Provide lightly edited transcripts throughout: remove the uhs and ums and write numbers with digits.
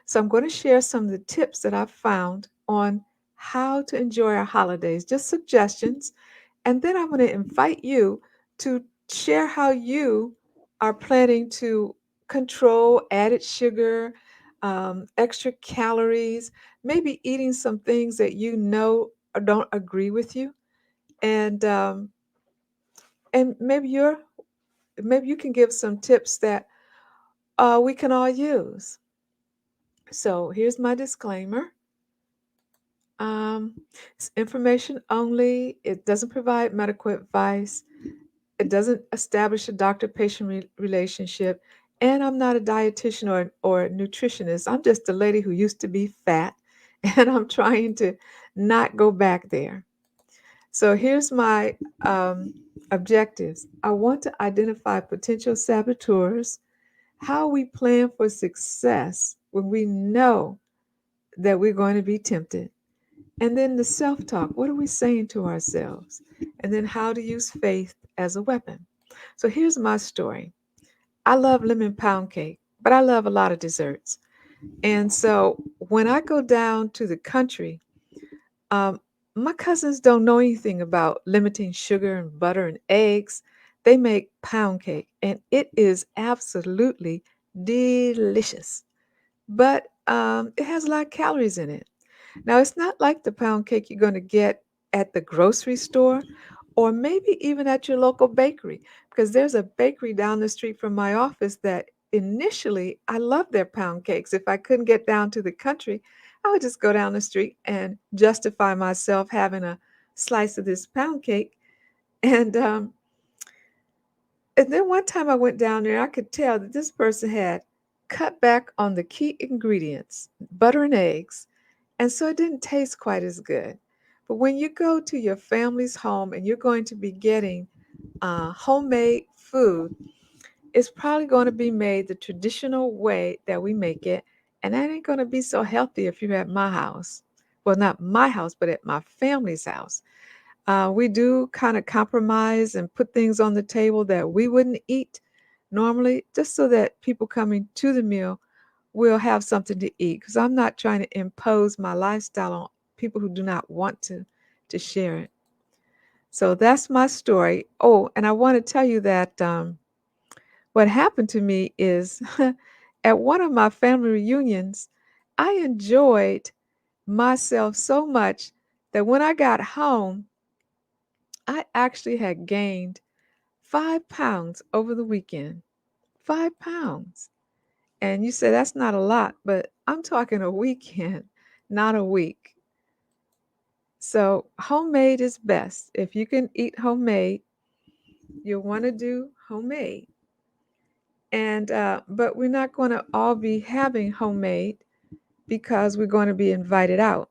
So I'm going to share some of the tips that I've found on how to enjoy our holidays, just suggestions. And then I'm going to invite you to share how you are planning to control added sugar, extra calories, maybe eating some things that you know don't agree with you, and maybe you can give some tips that we can all use. So here's my disclaimer. Um, it's information only. It doesn't provide medical advice. It doesn't establish a doctor-patient relationship. And I'm not a dietitian or a nutritionist. I'm just a lady who used to be fat, and I'm trying to not go back there. So here's my objectives. I want to identify potential saboteurs, how we plan for success when we know that we're going to be tempted. And then the self talk, what are we saying to ourselves? And then how to use faith as a weapon. So here's my story. I love lemon pound cake, but I love a lot of desserts. And so when I go down to the country, um, my cousins don't know anything about limiting sugar and butter and eggs. They make pound cake, and it is absolutely delicious. But it has a lot of calories in it. Now, it's not like the pound cake you're going to get at the grocery store or maybe even at your local bakery, because there's a bakery down the street from my office that initially I loved their pound cakes. If I couldn't get down to the country, I would just go down the street and justify myself having a slice of this pound cake. And and then one time I went down there, I could tell that this person had cut back on the key ingredients, butter and eggs, and so it didn't taste quite as good. But when you go to your family's home and you're going to be getting homemade food, it's probably going to be made the traditional way that we make it, and that ain't going to be so healthy if you're at my house. Well, not my house, but at my family's house. We do kind of compromise and put things on the table that we wouldn't eat normally, just so that people coming to the meal will have something to eat. Because I'm not trying to impose my lifestyle on people who do not want to share it. So that's my story. Oh, and I want to tell you that what happened to me is at one of my family reunions, I enjoyed myself so much that when I got home, I actually had gained 5 pounds over the weekend. 5 pounds. And you say that's not a lot, but I'm talking a weekend, not a week. So homemade is best. If you can eat homemade, you'll want to do homemade. And but we're not going to all be having homemade because we're going to be invited out.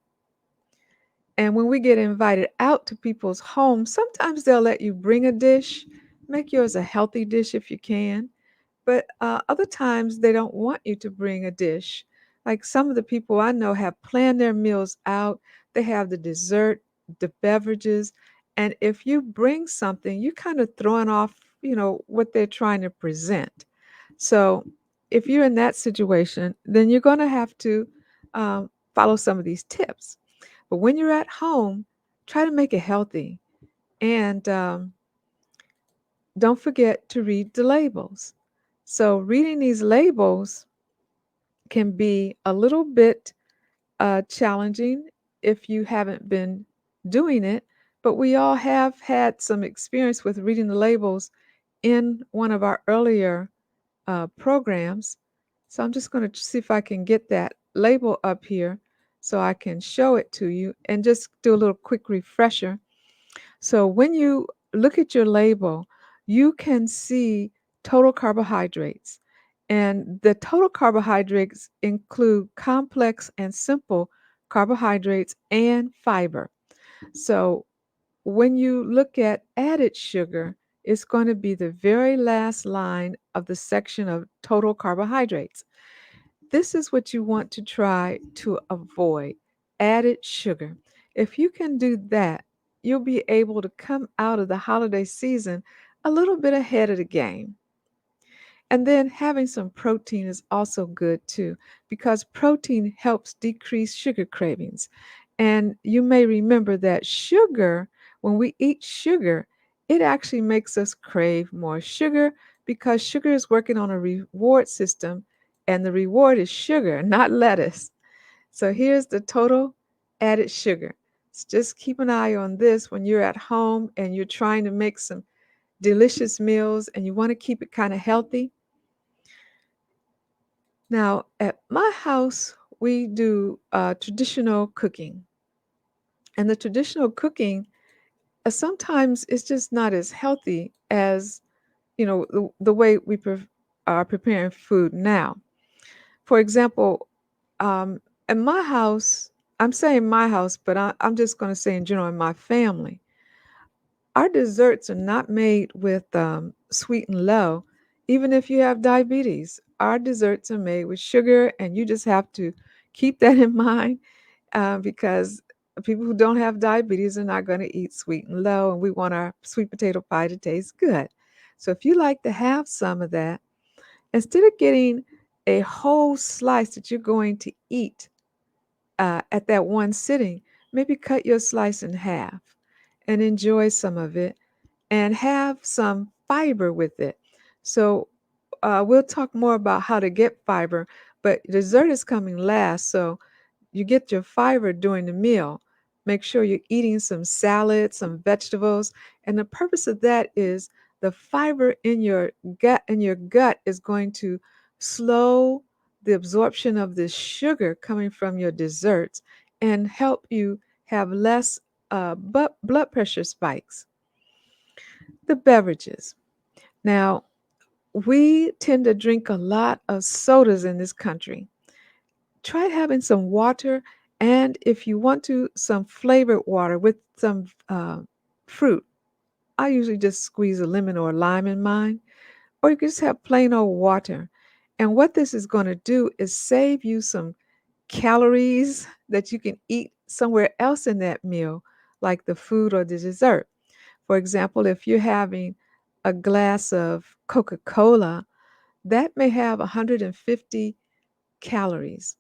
And when we get invited out to people's homes, sometimes they'll let you bring a dish. Make yours a healthy dish if you can. But other times they don't want you to bring a dish. Like some of the people I know have planned their meals out. They have the dessert, the beverages, and if you bring something, you kind of throwing off, what they're trying to present. So if you're in that situation, then you're going to have to follow some of these tips. But when you're at home, try to make it healthy, and don't forget to read the labels. So, reading these labels can be a little bit challenging if you haven't been doing it, but we all have had some experience with reading the labels in one of our earlier programs. So, I'm just going to see if I can get that label up here so I can show it to you and just do a little quick refresher. So when you look at your label, you can see total carbohydrates. And the total carbohydrates include complex and simple carbohydrates and fiber. So when you look at added sugar, it's going to be the very last line of the section of total carbohydrates. This is what you want to try to avoid: added sugar. If you can do that, you'll be able to come out of the holiday season a little bit ahead of the game. And then having some protein is also good too, because protein helps decrease sugar cravings. And you may remember that sugar, when we eat sugar, it actually makes us crave more sugar because sugar is working on a reward system, and the reward is sugar, not lettuce. So here's the total added sugar. So just keep an eye on this when you're at home and you're trying to make some delicious meals and you want to keep it kind of healthy. Now, at my house, we do traditional cooking. And the traditional cooking, sometimes it's just not as healthy as, the way we are preparing food now. For example, um, in my house, I'm saying my house, but I'm just going to say in general, in my family, our desserts are not made with sweet and low. Even if you have diabetes, our desserts are made with sugar, and you just have to keep that in mind because people who don't have diabetes are not going to eat sweet and low, and we want our sweet potato pie to taste good. So if you like to have some of that, instead of getting a whole slice that you're going to eat at that one sitting, maybe cut your slice in half and enjoy some of it and have some fiber with it. So we'll talk more about how to get fiber, but dessert is coming last. So you get your fiber during the meal. Make sure you're eating some salad, some vegetables, and the purpose of that is the fiber in your gut is going to slow the absorption of the sugar coming from your desserts and help you have less blood pressure spikes. The beverages. Now, we tend to drink a lot of sodas in this country. Try having some water, and if you want to, some flavored water with some fruit. I usually just squeeze a lemon or a lime in mine, or you can just have plain old water. And what this is going to do is save you some calories that you can eat somewhere else in that meal, like the food or the dessert. For example, if you're having a glass of Coca Cola, that may have 150 calories.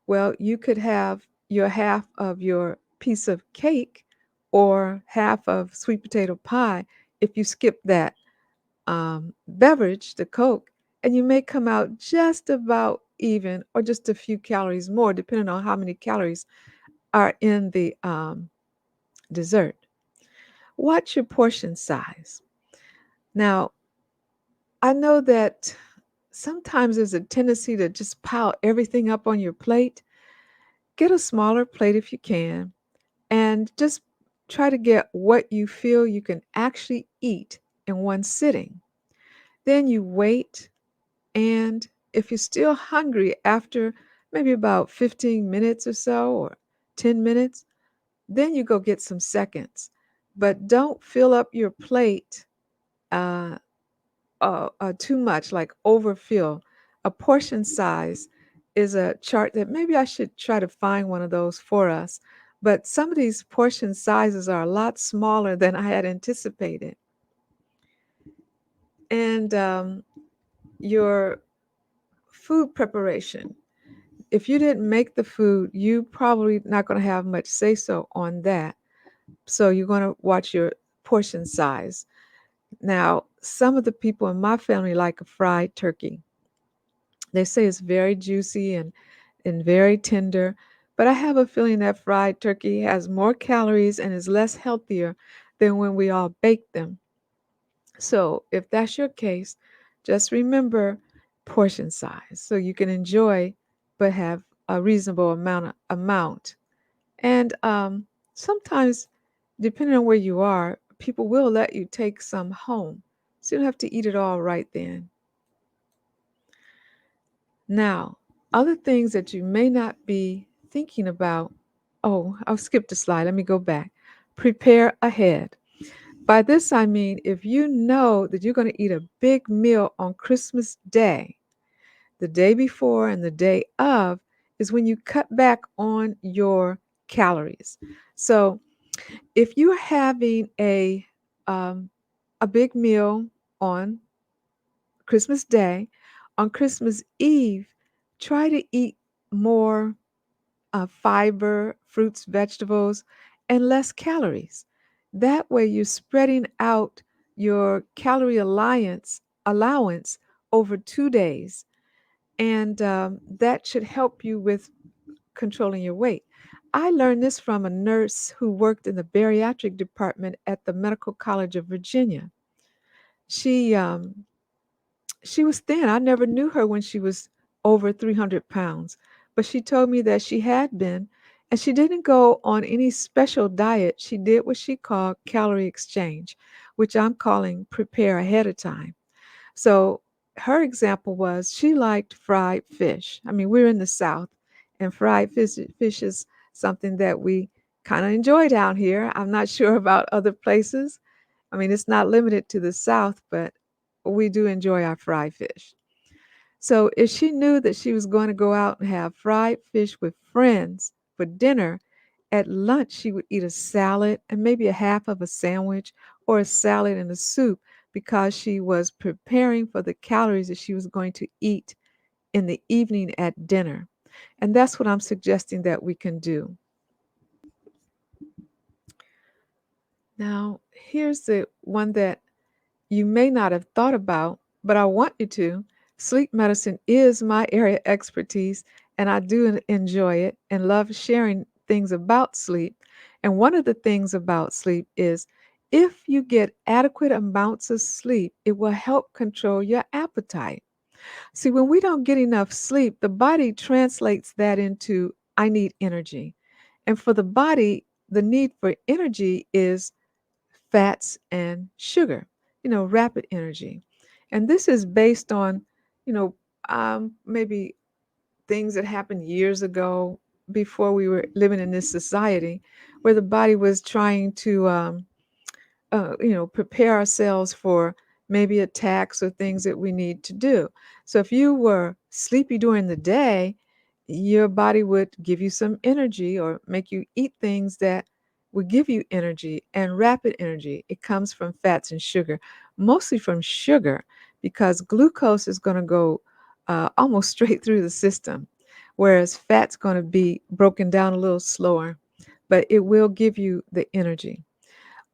Well, you could have your half of your piece of cake or half of sweet potato pie if you skip that beverage, the Coke, and you may come out just about even or just a few calories more, depending on how many calories are in the dessert. Watch your portion size. Now, I know that sometimes there's a tendency to just pile everything up on your plate. Get a smaller plate if you can, and just try to get what you feel you can actually eat in one sitting. Then you wait, and if you're still hungry after maybe about 15 minutes or so, or 10 minutes, then you go get some seconds. But don't fill up your plate uh, too much, like overfill. A portion size is a chart that maybe I should try to find one of those for us. But some of these portion sizes are a lot smaller than I had anticipated. And your food preparation. If you didn't make the food, you probably not going to have much say so on that. So you're going to watch your portion size. Now, some of the people in my family like a fried turkey. They say it's very juicy and very tender, but I have a feeling that fried turkey has more calories and is less healthier than when we all bake them. So, if that's your case, just remember portion size so you can enjoy but have a reasonable amount. And sometimes, depending on where you are, people will let you take some home, so you don't have to eat it all right then. Now, other things that you may not be thinking about. Oh, I'll skip the slide. Let me go back. Prepare ahead. By this, I mean if you know that you're going to eat a big meal on Christmas Day, the day before and the day of is when you cut back on your calories. So if you're having um, a big meal on Christmas Day. On Christmas Eve, try to eat more fiber, fruits, vegetables, and less calories. That way, you're spreading out your calorie allowance over 2 days, and that should help you with controlling your weight. I learned this from a nurse who worked in the bariatric department at the Medical College of Virginia. She she was thin. I never knew her when she was over 300 pounds, but she told me that she had been, and she didn't go on any special diet. She did what she called calorie exchange, which I'm calling prepare ahead of time. So her example was she liked fried fish. I mean, we're in the South, and fish is something that we kind of enjoy down here. I'm not sure about other places. I mean, it's not limited to the South, but we do enjoy our fried fish. So if she knew that she was going to go out and have fried fish with friends for dinner, at lunch she would eat a salad and maybe a half of a sandwich or a salad and a soup because she was preparing for the calories that she was going to eat in the evening at dinner. And that's what I'm suggesting that we can do. Now, here's the one that you may not have thought about, but I want you to. Sleep medicine is my area of expertise, and I do enjoy it and love sharing things about sleep. And one of the things about sleep is if you get adequate amounts of sleep, it will help control your appetite. See, when we don't get enough sleep, the body translates that into I need energy. And for the body, the need for energy is fats and sugar, rapid energy. And this is based on, you know, maybe things that happened years ago before we were living in this society where the body was trying to prepare ourselves for maybe attacks or things that we need to do. So if you were sleepy during the day, your body would give you some energy or make you eat things that would give you energy and rapid energy. It comes from fats and sugar, mostly from sugar, because glucose is going to go almost straight through the system, whereas fat's going to be broken down a little slower, but it will give you the energy.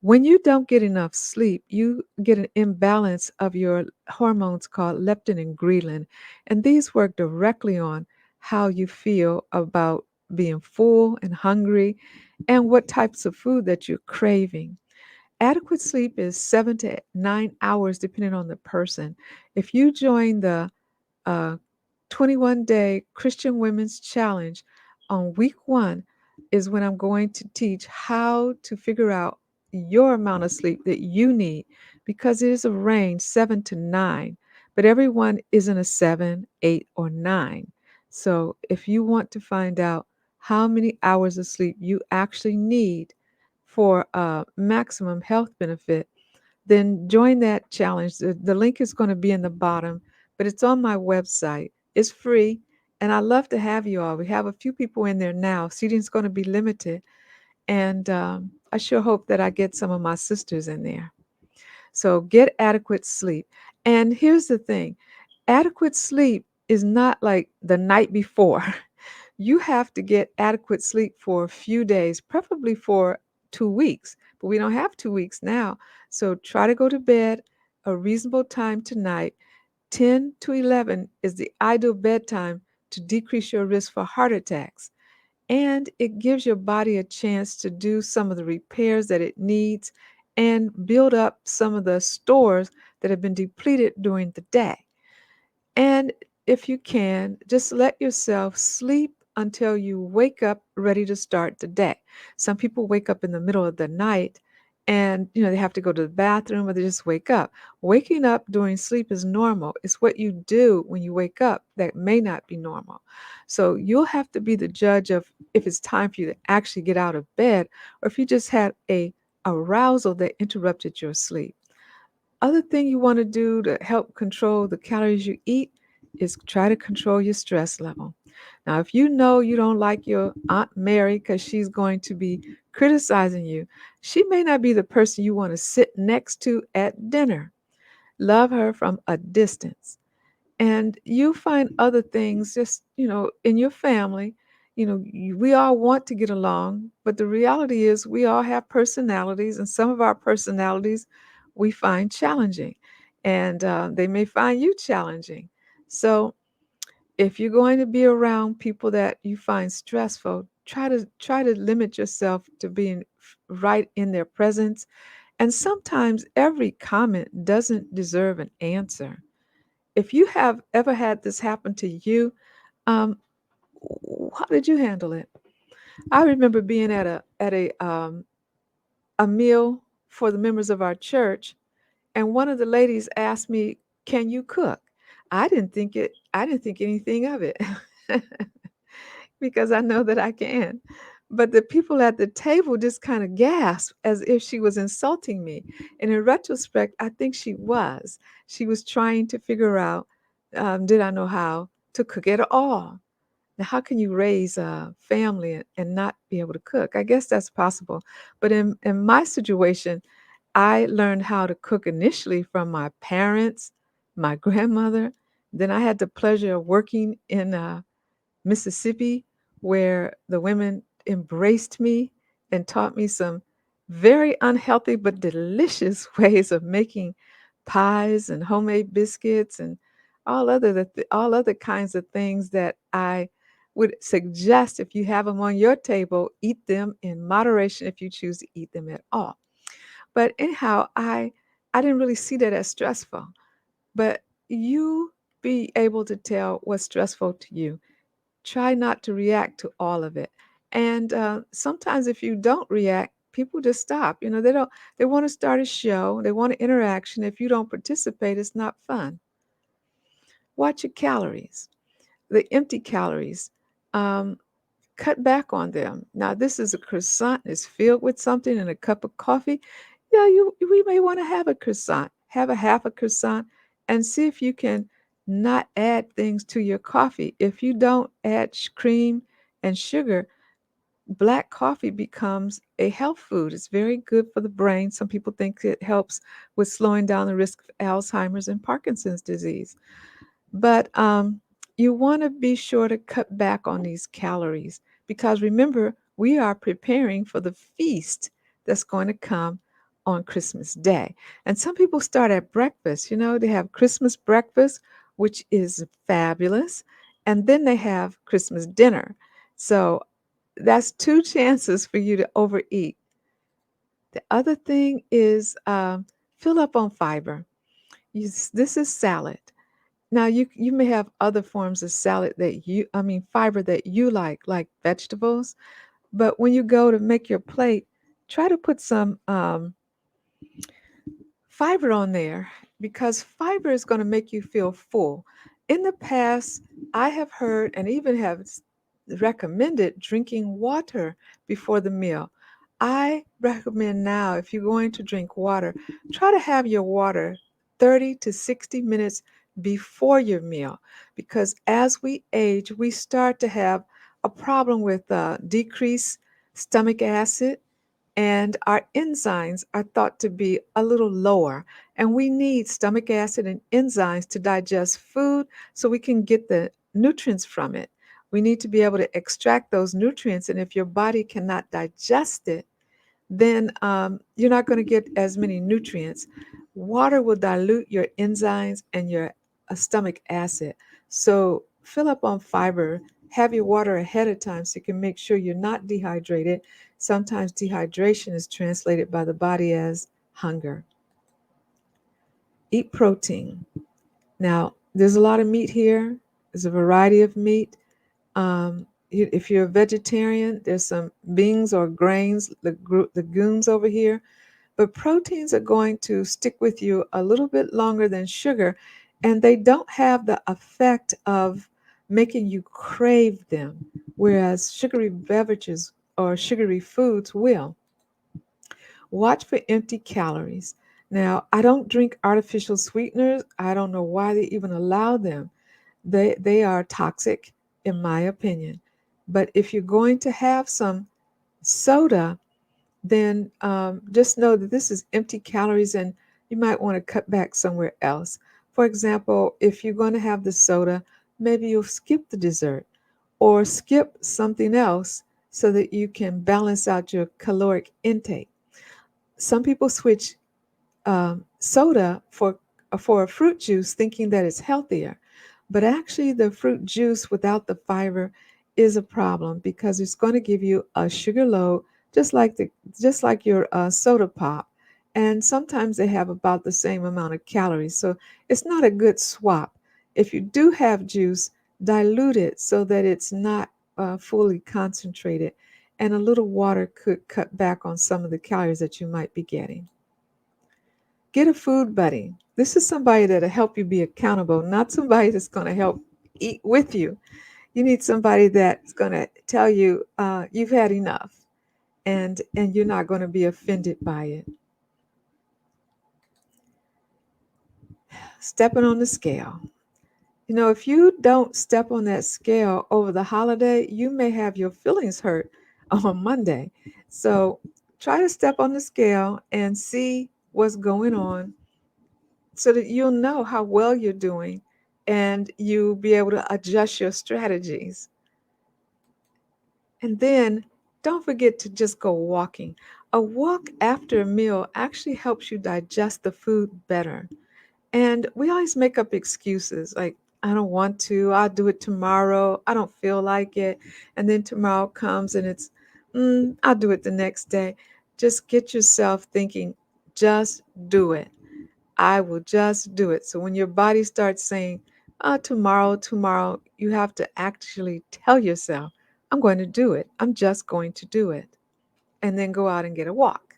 When you don't get enough sleep, you get an imbalance of your hormones called leptin and ghrelin. And these work directly on how you feel about being full and hungry and what types of food that you're craving. Adequate sleep is 7 to 9 hours, depending on the person. If you join the uh, 21-day Christian Women's Challenge on week 1 is when I'm going to teach how to figure out your amount of sleep that you need because it is a range 7 to 9, but everyone isn't a 7, 8, or 9. So if you want to find out how many hours of sleep you actually need for maximum health benefit, then join that challenge. The link is going to be in the bottom, but it's on my website. It's free, and I love to have you all. We have a few people in there now. Seating's going to be limited, and I sure hope that I get some of my sisters in there. So get adequate sleep. And here's the thing, adequate sleep is not like the night before. You have to get adequate sleep for a few days, preferably for 2 weeks. But we don't have 2 weeks now. So try to go to bed a reasonable time tonight. 10 to 11 is the ideal bedtime to decrease your risk for heart attacks. And it gives your body a chance to do some of the repairs that it needs and build up some of the stores that have been depleted during the day. And if you can, just let yourself sleep until you wake up ready to start the day. Some people wake up in the middle of the night and they have to go to the bathroom or they just wake up. Waking up during sleep is normal. It's what you do when you wake up that may not be normal. So you'll have to be the judge of if it's time for you to actually get out of bed or if you just had a arousal that interrupted your sleep. Other thing you want to do to help control the calories you eat is try to control your stress level. Now, if you know you don't like your Aunt Mary because she's going to be criticizing you, she may not be the person you want to sit next to at dinner. love her from a distance. And you find other things just, in your family. We all want to get along, but the reality is we all have personalities, and some of our personalities we find challenging, and they may find you challenging. So if you're going to be around people that you find stressful, try to limit yourself to being right in their presence. And sometimes every comment doesn't deserve an answer. If you have ever had this happen to you, um, how did you handle it? I remember being at a meal for the members of our church, and one of the ladies asked me, "Can you cook?" I didn't think anything of it because I know that I can. But the people at the table just kind of gasped as if she was insulting me. And in retrospect, I think she was. She was trying to figure out, did I know how to cook at all? Now, how can you raise a family and not be able to cook? I guess that's possible. But in my situation, I learned how to cook initially from my parents, my grandmother. Then I had the pleasure of working in Mississippi, where the women embraced me and taught me some very unhealthy but delicious ways of making pies and homemade biscuits and all other kinds of things that I would suggest if you have them on your table, eat them in moderation if you choose to eat them at all. But anyhow, I didn't really see that as stressful. But you be able to tell what's stressful to you. Try not to react to all of it. And sometimes if you don't react, people just stop. They want to start a show, they want an interaction. If you don't participate, it's not fun. Watch your calories, the empty calories. Um, Cut back on them. Now, this is a croissant, it's filled with something and a cup of coffee. Yeah, we may want to have a croissant, have a half a croissant, and see if you can not add things to your coffee. If you don't add cream and sugar, black coffee becomes a health food. It's very good for the brain. Some people think it helps with slowing down the risk of Alzheimer's and Parkinson's disease. But you want to be sure to cut back on these calories because remember, we are preparing for the feast that's going to come on Christmas Day. And some people start at breakfast. They have Christmas breakfast, which is fabulous. And then they have Christmas dinner. So that's two chances for you to overeat. The other thing is fill up on fiber. This is salad. Now you may have other forms of salad fiber that you like vegetables. But when you go to make your plate, try to put some fiber on there because fiber is going to make you feel full. In the past, I have heard and even have recommended drinking water before the meal. I recommend now, if you're going to drink water, try to have your water 30 to 60 minutes before your meal because as we age, we start to have a problem with decreased stomach acid, and our enzymes are thought to be a little lower. And we need stomach acid and enzymes to digest food so we can get the nutrients from it. We need to be able to extract those nutrients. And if your body cannot digest it, then you're not going to get as many nutrients. Water will dilute your enzymes and your stomach acid. So fill up on fiber. Have your water ahead of time so you can make sure you're not dehydrated. Sometimes dehydration is translated by the body as hunger. Eat protein. Now, there's a lot of meat here. There's a variety of meat. If you're a vegetarian, there's some beans or grains, legumes over here. But proteins are going to stick with you a little bit longer than sugar, and they don't have the effect of making you crave them, whereas sugary beverages or sugary foods will. Watch for empty calories. Now, I don't drink artificial sweeteners. I don't know why they even allow them. They are toxic, in my opinion. But if you're going to have some soda, then just know that this is empty calories and you might want to cut back somewhere else. For example, if you're going to have the soda, maybe you'll skip the dessert or skip something else so that you can balance out your caloric intake. Some people switch soda for a fruit juice, thinking that it's healthier. But actually, the fruit juice without the fiber is a problem because it's going to give you a sugar load, just like your soda pop. And sometimes they have about the same amount of calories. So it's not a good swap. If you do have juice, dilute it so that it's not fully concentrated. And a little water could cut back on some of the calories that you might be getting. Get a food buddy. This is somebody that'll help you be accountable, not somebody that's going to help eat with you. You need somebody that's going to tell you you've had enough, and you're not going to be offended by it. Stepping on the scale. You know, if you don't step on that scale over the holiday, you may have your feelings hurt on Monday. So try to step on the scale and see what's going on so that you'll know how well you're doing and you'll be able to adjust your strategies. And then don't forget to just go walking. A walk after a meal actually helps you digest the food better. And we always make up excuses like, I don't want to, I'll do it tomorrow, I don't feel like it. And then tomorrow comes and it's, I'll do it the next day. Just get yourself thinking, just do it. I will just do it. So when your body starts saying, tomorrow, tomorrow, you have to actually tell yourself, I'm going to do it. I'm just going to do it. And then go out and get a walk.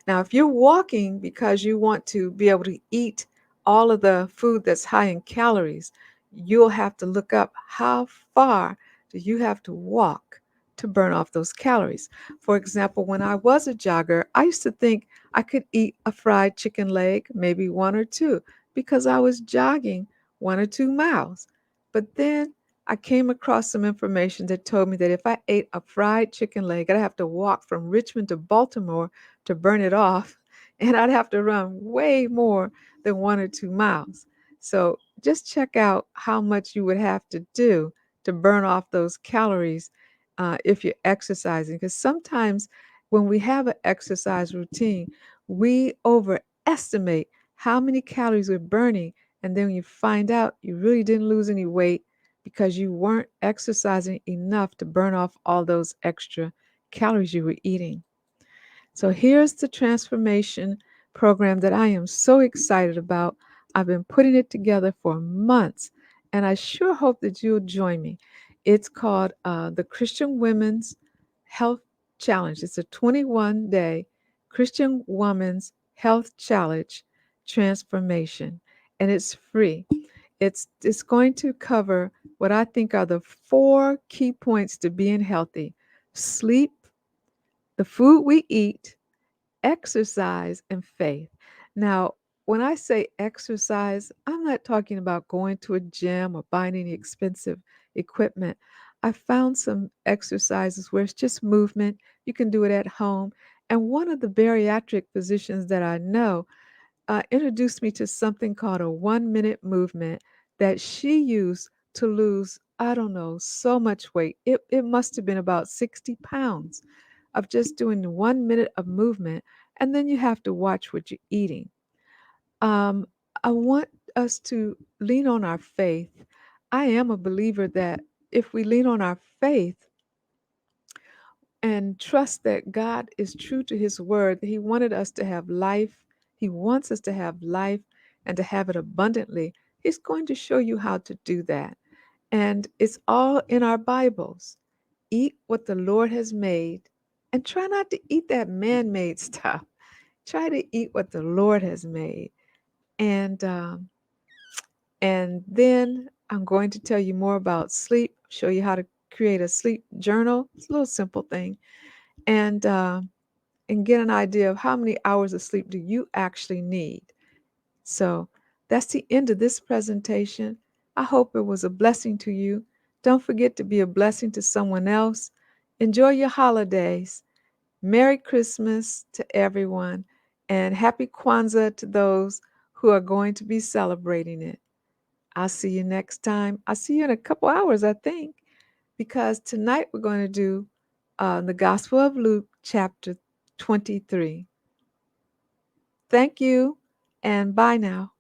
Now, if you're walking because you want to be able to eat all of the food that's high in calories, you'll have to look up how far do you have to walk to burn off those calories. For example, when I was a jogger, I used to think I could eat a fried chicken leg, maybe one or two, because I was jogging 1 or 2 miles. But then I came across some information that told me that if I ate a fried chicken leg, I'd have to walk from Richmond to Baltimore to burn it off, and I'd have to run way more than 1 or 2 miles. So just check out how much you would have to do to burn off those calories if you're exercising. Because sometimes when we have an exercise routine, we overestimate how many calories we're burning. And then you find out you really didn't lose any weight because you weren't exercising enough to burn off all those extra calories you were eating. So here's the transformation program that I am so excited about. I've been putting it together for months, and I sure hope that you'll join me. It's called the Christian Women's Health Challenge. It's a 21-day Christian Women's Health Challenge transformation, and it's free. It's going to cover what I think are the 4 key points to being healthy: sleep, the food we eat, exercise, and faith. Now, when I say exercise, I'm not talking about going to a gym or buying any expensive equipment. I found some exercises where it's just movement. You can do it at home. And one of the bariatric physicians that I know introduced me to something called a 1 minute movement that she used to lose, I don't know, so much weight. It must have been about 60 pounds of just doing 1 minute of movement, and then you have to watch what you're eating. Um, I want us to lean on our faith. I am a believer that if we lean on our faith and trust that God is true to his word, that he wanted us to have life, he wants us to have life and to have it abundantly, he's going to show you how to do that. And it's all in our Bibles. Eat what the Lord has made and try not to eat that man made stuff. Try to eat what the Lord has made. And, um, and then I'm going to tell you more about sleep, show you how to create a sleep journal. It's a little simple thing. And, uh, and get an idea of how many hours of sleep do you actually need. So that's the end of this presentation. I hope it was a blessing to you. Don't forget to be a blessing to someone else. Enjoy your holidays. Merry Christmas to everyone. And happy Kwanzaa to those who are going to be celebrating it. I'll see you next time. I'll see you in a couple hours, I think, because tonight we're going to do the Gospel of Luke, chapter 23. Thank you, and bye now.